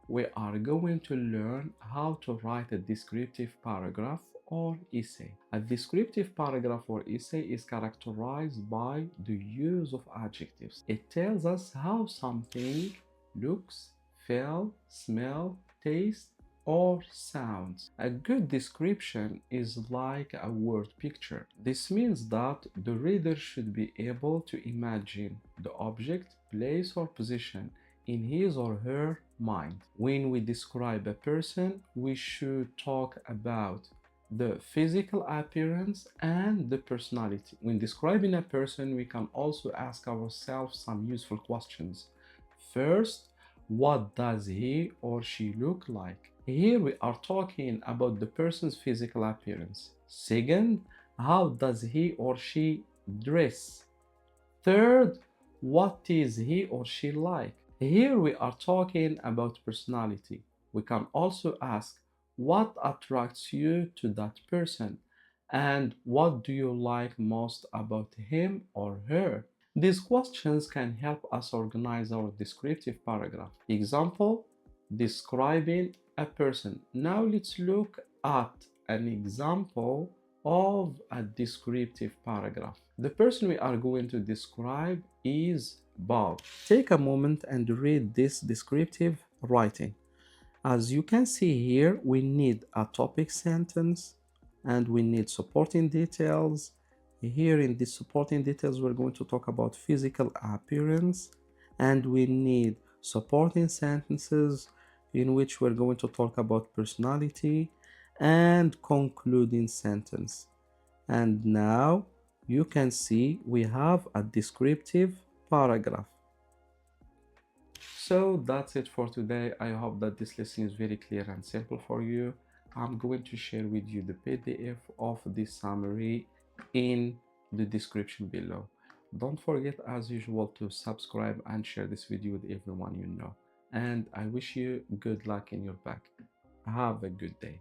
we are going to learn how to write a descriptive paragraph or essay. A descriptive paragraph or essay is characterized by the use of adjectives. It tells us how something looks, feel, smell, taste, or sounds. A good description is like a word picture. This means that the reader should be able to imagine the object, place, or position in his or her mind. When we describe a person, we should talk about the physical appearance and the personality. When describing a person, we can also ask ourselves some useful questions. First, what does he or she look like? Here we are talking about the person's physical appearance. Second, how does he or she dress? Third, what is he or she like? Here we are talking about personality. We can also ask, what attracts you to that person? And what do you like most about him or her? These questions can help us organize our descriptive paragraph. Example, describing a person. Now let's look at an example of a descriptive paragraph. The person we are going to describe is Bob. Take a moment and read this descriptive writing. As you can see here, we need a topic sentence and we need supporting details. Here in the supporting details, we're going to talk about physical appearance, and we need supporting sentences in which we're going to talk about personality and concluding sentence. And now you can see we have a descriptive paragraph. So that's it for today. I hope that this lesson is very clear and simple for you. I'm going to share with you the PDF of this summary in the description below. Don't forget, as usual, to subscribe and share this video with everyone you know. And I wish you good luck in your back. Have a good day.